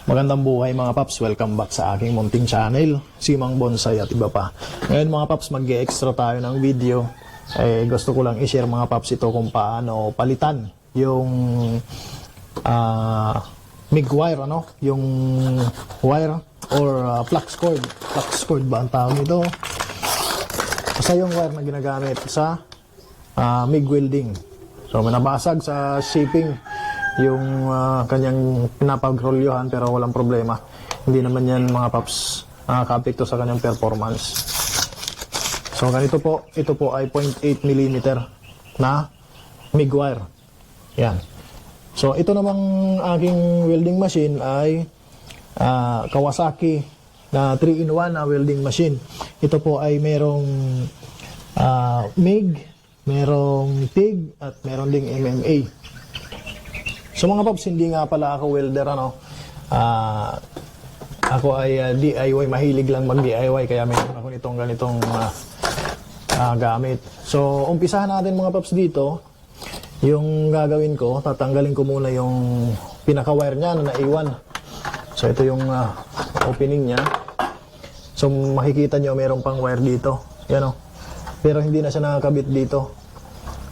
Magandang buhay mga paps, welcome back sa aking munting channel, Simang Bonsai at iba pa. Ngayon mga paps, mag-extra tayo ng video. Gusto ko lang i-share mga paps ito kung paano palitan yung MIG wire, yung wire or flux cord ba ang tawag nito? Basta yung wire na ginagamit sa MIG welding. So may nabasag sa shipping yung kanyang pinapag-rolyohan, pero walang problema. Hindi naman yan mga paps nakaka-apekto sa kanyang performance. So ganito po, ito po ay 0.8 mm na MIG wire. Yan. So ito namang aking welding machine ay Kawasaki na 3-in-1 na welding machine. Ito po ay merong MIG, merong TIG at meron ding MMA. So mga paps, hindi nga pala ako welder, ako ay DIY, mahilig lang mag-DIY, kaya meron ako nitong ganitong gamit. So umpisahan natin mga paps dito. Yung gagawin ko, tatanggalin ko muna yung pinaka-wire niya na naiwan. So ito yung opening niya. So makikita nyo meron pang wire dito. Yan pero hindi na siya nakakabit dito.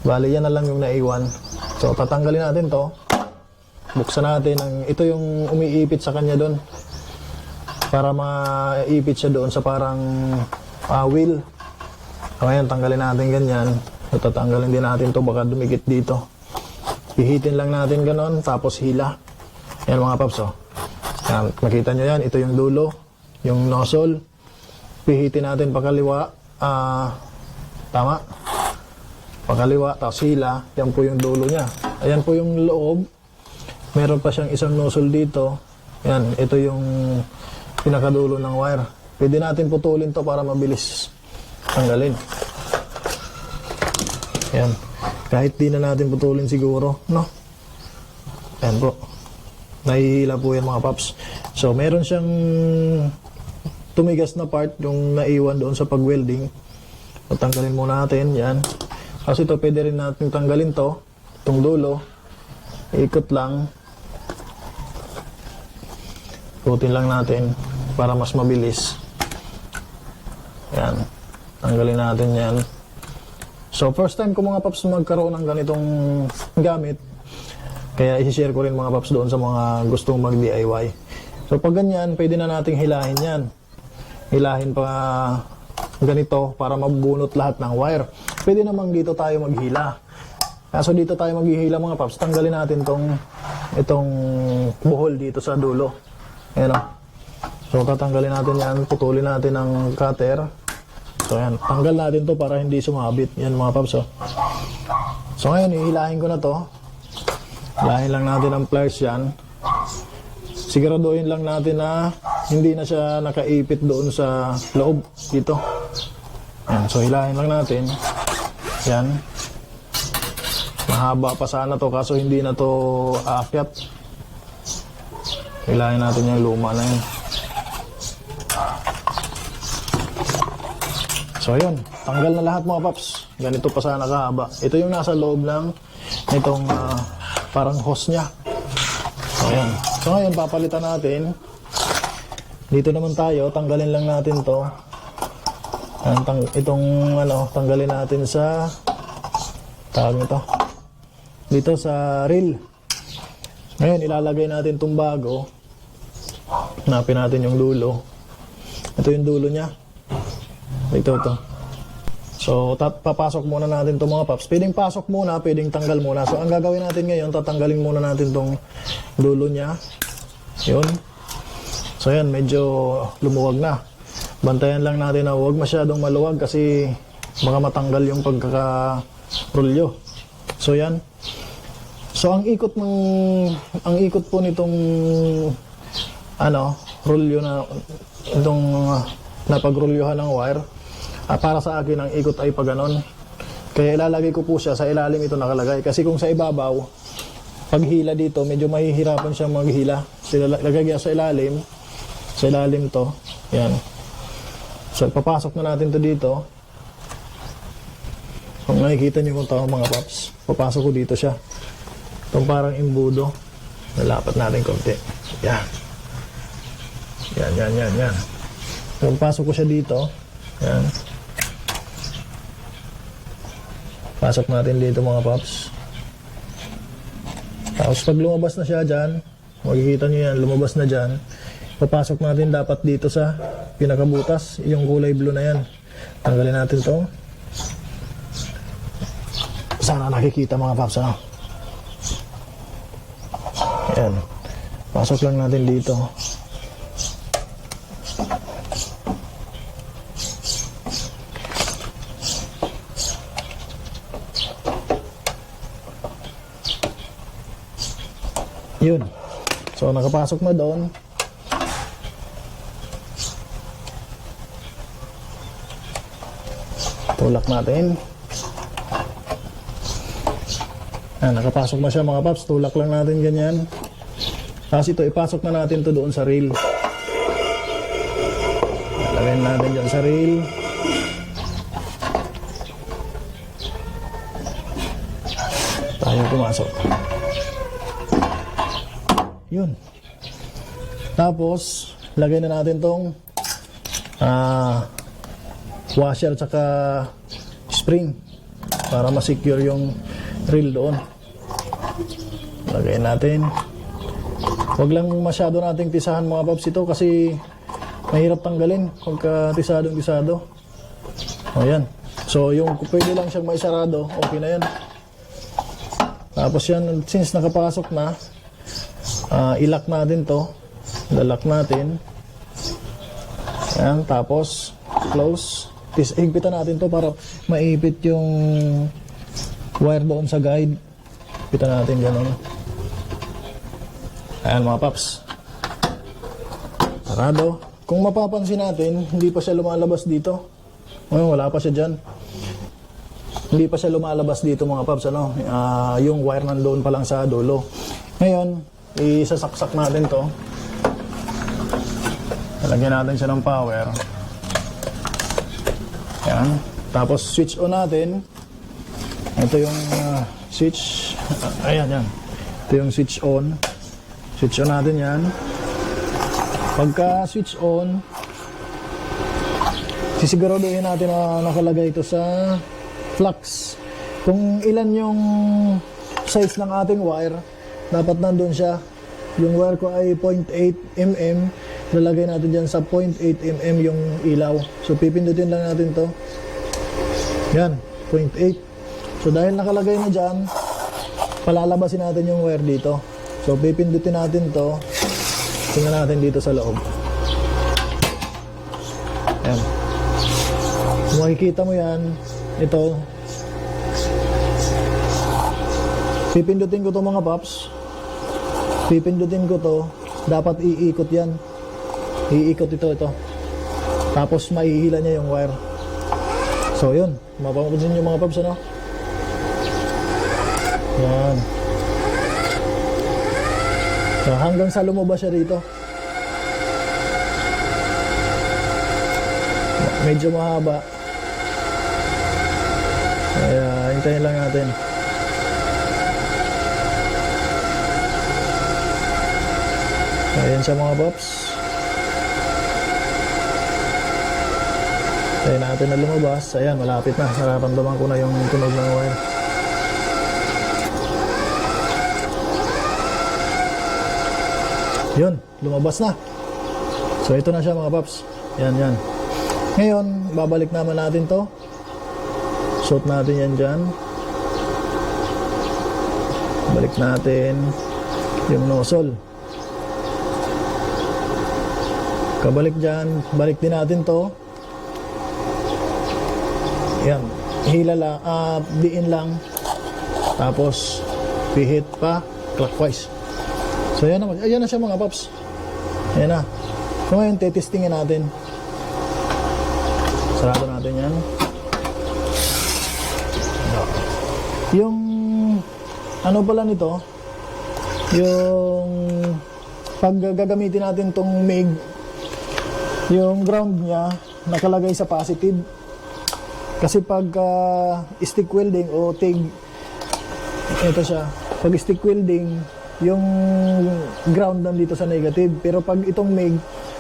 Bali yan na lang yung naiwan. So tatanggalin natin to. Buksan natin ito yung umiipit sa kanya doon para maipit siya doon sa parang wheel. So ngayon tanggalin natin ganyan. Tatanggalin din natin to, baka dumikit dito. Pihitin lang natin ganon, tapos hila. Yan mga paps. Yan, makita nyo yan, ito yung dulo, yung nozzle. Pihitin natin pakaliwa, tama, pakaliwa, tapos hila. Yan po yung dulo nya. Ayan po yung loob. Meron pa siyang isang nozzle dito. Yan, ito yung pinakadulo ng wire. Pwede natin putulin to para mabilis tanggalin. Yan. Kahit di na natin putulin siguro, Yan po. Nahihila po yan mga paps. So, meron siyang tumigas na part yung naiwan doon sa pag-welding. Tanggalin muna natin, yan. Kasi ito, pwede rin natin tanggalin to. Itong dulo. Ikot lang. Ikutin lang natin para mas mabilis. Yan. Tanggalin natin yan. So, first time ko mga paps magkaroon ng ganitong gamit. Kaya isi-share ko rin mga paps doon sa mga gustong mag-DIY. So, pag ganyan, pwede na nating hilahin yan. Hilahin pa ganito para mabunot lahat ng wire. Pwede namang dito tayo maghila. So, dito tayo maghihila mga paps. Tanggalin natin itong buhol dito sa dulo. Ayan So, tatanggalin natin yan. Putulin natin ng cutter. So, ayan. Tanggal natin to para hindi sumabit. Yan mga paps. So, ngayon, ihilahin ko na to. Hilahin lang natin ang pliers yan. Siguraduhin lang natin na hindi na siya nakaipit doon sa loob dito. Ayan. So, hilahin lang natin. Yan. Mahaba pa sana to kaso hindi na to aakyat. Hilahin natin yung luma na yun. So yun, tanggal na lahat mga paps. Ganito pa sana kahaba. Ito yung nasa loob ng itong parang hose nya. So yun. So ngayon papalitan natin. Dito naman tayo, tanggalin lang natin to. Tanggalin natin sa tawag nito. Dito sa reel. Ngayon ilalagay natin itong bago. Hanapin natin yung dulo. Ito yung dulo nya. Ito. So, papasok muna natin itong mga paps. Pwedeng pasok muna, pwedeng tanggal muna. So, ang gagawin natin ngayon, tatanggalin muna natin itong dulo nya. Yun. So, yan, medyo lumuwag na. Bantayan lang natin na huwag masyadong maluwag kasi baka matanggal yung pagkaka-rolyo. So, yan. So, ang ikot po nitong rolyo na itong napagrolyohan ng wire. Para sa akin, ang ikot ay paganon. Kaya ilalagay ko po siya sa ilalim ito nakalagay. Kasi kung sa ibabaw, paghila dito, medyo mahihirapan siyang maghila. So, lagay sa ilalim to. Yan. So, papasok na natin to dito. Kung nakikita nyo kung tawag mga paps, papasok ko dito siya. Itong parang imbudo. Nalapat natin konti. Yan. Yan. So, pasok ko siya dito. Yan. Pasok natin dito mga paps. Tapos pag lumabas na siya dyan, makikita nyo yan, lumabas na dyan. Papasok natin dapat dito sa pinakabutas, yung kulay blue na yan. Tanggalin natin to. Sana nakikita mga paps, ano? Ayan. Pasok lang natin dito. Yun. So, nakapasok na doon. Tulak natin. Nakapasok na siya mga paps. Tulak lang natin ganyan. Tapos ito, ipasok na natin to doon sa rail. Lagyan natin dyan sa rail. Tayo pumasok. Yun. Tapos, lagay na natin tong washer tsaka spring para ma-secure yung reel doon. Lagay natin. Huwag lang masyado nating tisahan mga paps ito kasi mahirap tanggalin pagka tisadong-tisado. Ayan. So, yung pwede lang siyang maisarado, okay na yan. Tapos yan, since nakapasok na, ilock natin to. Lalak natin. Ayan, tapos close. Higpitan natin to para maipit yung wire doon sa guide. Higpitan natin gano'n. Ayan mga paps. Sarado. Kung mapapansin natin, hindi pa siya lumalabas dito. Wala pa siya dyan. Hindi pa siya lumalabas dito mga paps. Ano? Yung wire nandoon pa lang sa dulo. Ngayon, isasaksak natin to. Lagyan natin siya ng power. Ayan. Tapos switch on natin. Ito yung switch. Ayan, yan. Ito yung switch on. Switch on natin yan. Pagka switch on, sisiguraduhin natin na nakalagay ito sa flux. Kung ilan yung size ng ating wire, dapat nandun siya. Yung wire ko ay 0.8 mm. Lalagay natin dyan sa 0.8 mm yung ilaw. So pipindutin lang natin to. Yan, 0.8. So dahil nakalagay na dyan, palalabasin natin yung wire dito. So pipindutin natin to. Tingnan natin dito sa loob. Yan. Kung makikita mo yan, ito. Pipindutin ko to mga paps. Pipindutin ko to. Dapat iikot yan. Iikot ito. Tapos mahihila niya yung wire. So yun. Mapapansin nyo mga paps, ano? Yan. So hanggang sa lumabas siya dito. Medyo mahaba. Kaya hintayin lang natin. Ayan siya mga paps. Hintayin natin na lumabas. Ayan, malapit na. Nararamdaman ko na yung tunog ng wire. Yun, lumabas na. So ito na siya mga paps. Yan. Ngayon, babalik naman natin to. Suot natin yan dyan. Balik natin yung nozzle. Kabalik dyan, balik din natin to. Yan, hila lang, diin lang. Tapos, pihit pa, clockwise. So yan na siya mga paps. Yan na. So ngayon, testingin natin. Sarado natin yan. Yung ano pala nito, yung pag gagamitin natin tong MIG, yung ground niya nakalagay sa positive. Kasi pag stick welding o TIG, ito siya. Pag stick welding, yung ground nandito sa negative. Pero pag itong MIG,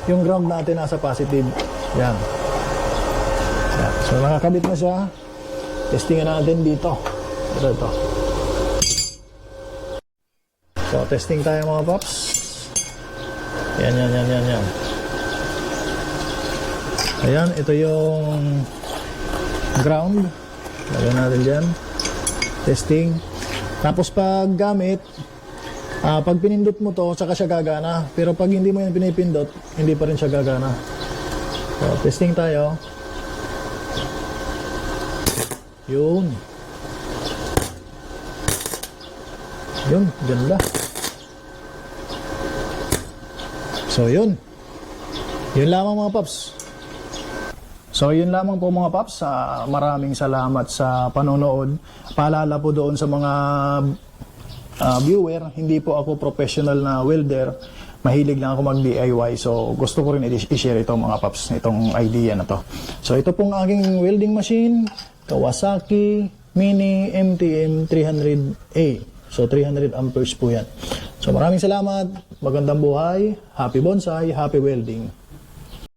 yung ground natin nasa positive. Yan. Yan. So nakakabit na siya. Testingan natin dito. Ito. So testing tayo mga paps. Yan. Ayan, ito yung ground. Lagyan natin dyan. Testing. Tapos pag gamit, pag pinindot mo to, saka siya gagana. Pero pag hindi mo yan pinipindot, hindi pa rin siya gagana. So, testing tayo. Yun. Ganda. So, yun. Yun lamang mga paps. So, yun lamang po mga paps. Maraming salamat sa panonood. Paalala po doon sa mga viewer, hindi po ako professional na welder. Mahilig lang ako mag-DIY. So, gusto ko rin i-share ito mga paps, itong idea na to. So, ito pong aking welding machine, Kawasaki Mini MTM 300A. So, 300 amperes po yan. So, maraming salamat. Magandang buhay. Happy bonsai. Happy welding.